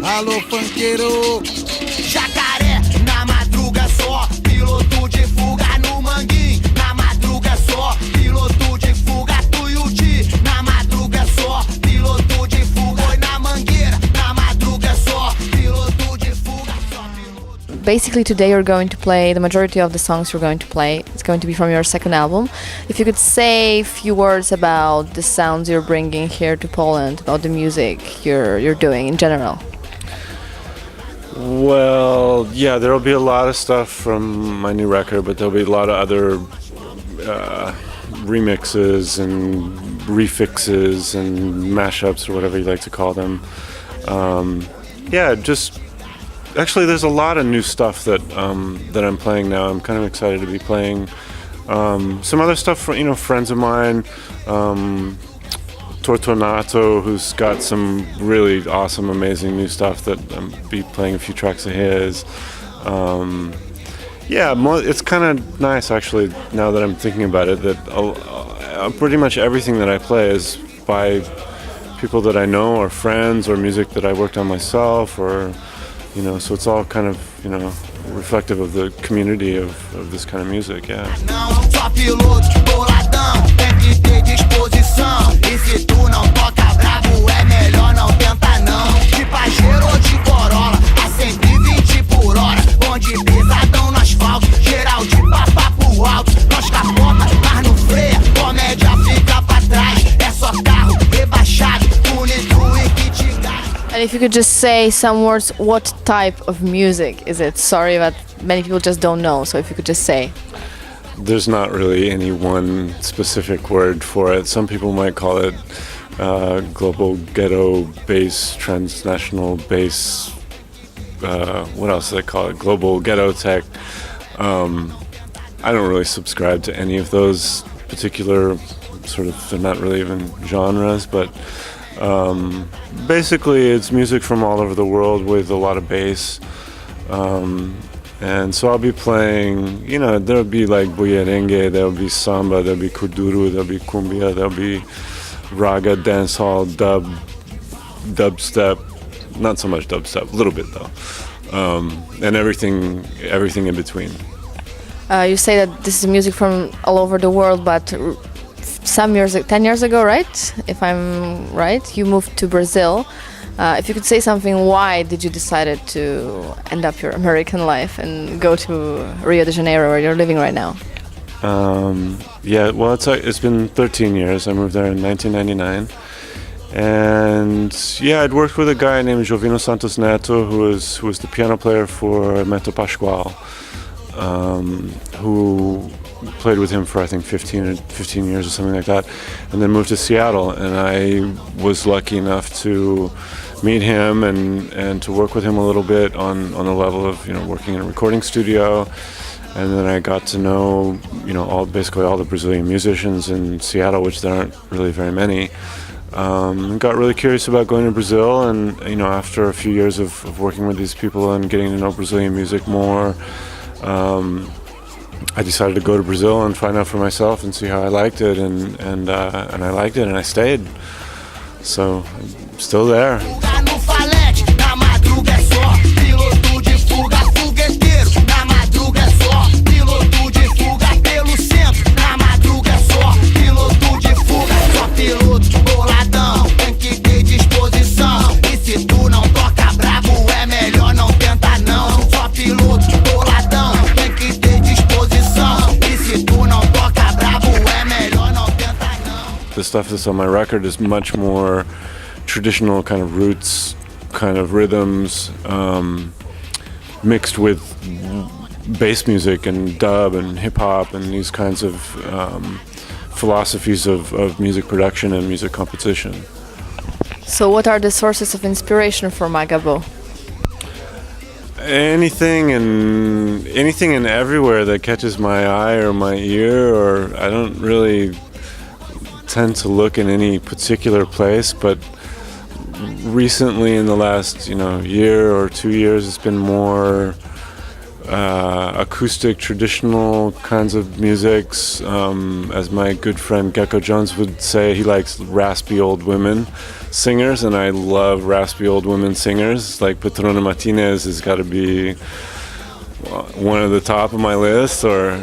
Alô, funkeiro. Jacaré, na madruga só, piloto de fuga no manguinho. Na madruga só, piloto de fuga Tuiuti. Na madruga só, piloto de fuga. Oi na mangueira, na madruga só, piloto de fuga. Basically today you're going to play, the majority of the songs you're going to play, it's going to be from your second album. If you could say a few words about the sounds you're bringing here to Poland, about the music you're doing in general. Well, yeah, there'll be a lot of stuff from my new record, but there'll be a lot of other remixes and refixes and mashups or whatever you like to call them. Yeah, just actually there's a lot of new stuff that that I'm playing now. I'm kind of excited to be playing some other stuff from friends of mine. Tortonato, who's got some really awesome, amazing new stuff that I'll be playing a few tracks of his. Yeah, it's kind of nice actually, now that I'm thinking about it, that pretty much everything that I play is by people that I know or friends or music that I worked on myself, or so it's all kind of reflective of the community of this kind of music. Yeah. And if you could just say some words, what type of music is it? Sorry, but many people just don't know, so if you could just say. There's not really any one specific word for it. Some people might call it global ghetto bass, transnational bass, what else do they call it? Global ghetto tech. I don't really subscribe to any of those particular they're not really even genres, but basically it's music from all over the world with a lot of bass. And so I'll be playing, there'll be like bullerengue, there'll be samba, there'll be kuduro, there'll be cumbia, there'll be raga, dancehall, dubstep, not so much dubstep, a little bit though, and everything in between. You say that this is music from all over the world, but some years, 10 years ago, right? If I'm right, you moved to Brazil. If you could say something, why did you decide to end up your American life and go to Rio de Janeiro, where you're living right now? Yeah, well, it's been 13 years. I moved there in 1999. And yeah, I'd worked with a guy named Jovino Santos Neto, who was the piano player for Meto Pascoal, who played with him for I think 15 years or something like that, and then moved to Seattle. And I was lucky enough to meet him and to work with him a little bit on the level of working in a recording studio. And then I got to know basically all the Brazilian musicians in Seattle, which there aren't really very many. Got really curious about going to Brazil, and after a few years of working with these people and getting to know Brazilian music more, I decided to go to Brazil and find out for myself and see how I liked it, and I liked it, and I stayed. So I'm still there. The stuff that's on my record is much more traditional kind of roots, kind of rhythms, mixed with bass music and dub and hip hop and these kinds of philosophies of music production and music composition. So what are the sources of inspiration for Maga Bo? Anything and everywhere that catches my eye or my ear, or I don't really tend to look in any particular place, but recently in the last year or 2 years it's been more acoustic, traditional kinds of musics. As my good friend Gecko Jones would say, he likes raspy old women. singers, and I love raspy old women singers. Like Petrona Martinez has got to be one of the top of my list, or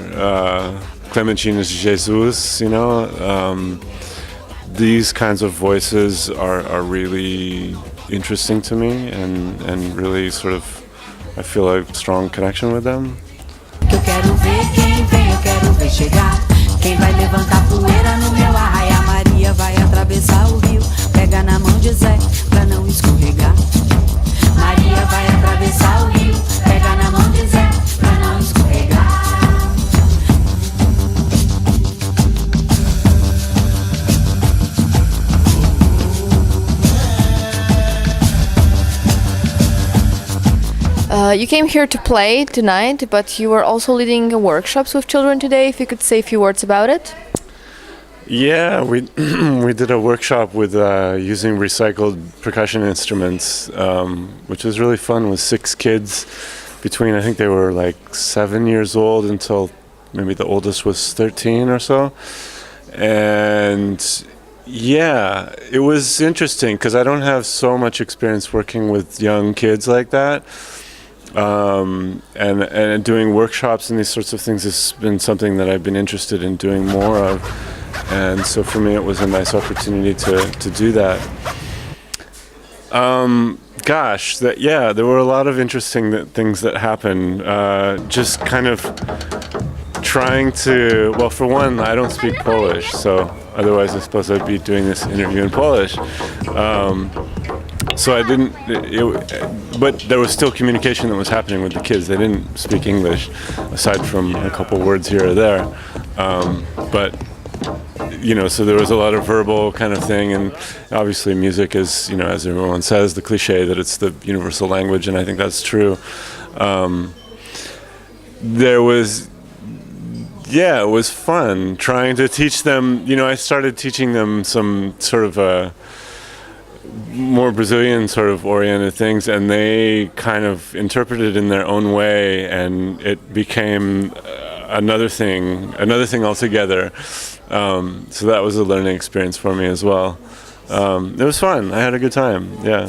Clementina Jesus, you know. These kinds of voices are really interesting to me, and really sort of, I feel a strong connection with them. Eu quero ver quem vem, eu quero ver chegar. Quem vai levantar poeira no meu arraia? Maria vai atravessar o rio, pega na mão de Zé pra não escorregar. Maria vai atravessar o rio, pega na mão de Zé pra não escorregar. You came here to play tonight, but you were also leading workshops with children today. If you could say a few words about it. Yeah, we we did a workshop with using recycled percussion instruments, which was really fun, with 6 kids between, I think they were like 7 years old until maybe the oldest was 13 or so. And yeah, it was interesting because I don't have so much experience working with young kids like that. And doing workshops and these sorts of things has been something that I've been interested in doing more of. And so for me, it was a nice opportunity to do that. There were a lot of interesting things that happened. Just kind of trying to, well, for one, I don't speak Polish, so otherwise I suppose I'd be doing this interview in Polish. So I didn't, but there was still communication that was happening with the kids. They didn't speak English, aside from a couple words here or there. But, you know, so there was a lot of verbal kind of thing, and obviously music is, you know, as everyone says, the cliche that it's the universal language, and I think that's true. It was fun trying to teach them, you know, I started teaching them some sort of more Brazilian sort of oriented things, and they kind of interpreted it in their own way, and it became another thing altogether. So that was a learning experience for me as well. It was fun. I had a good time. Yeah.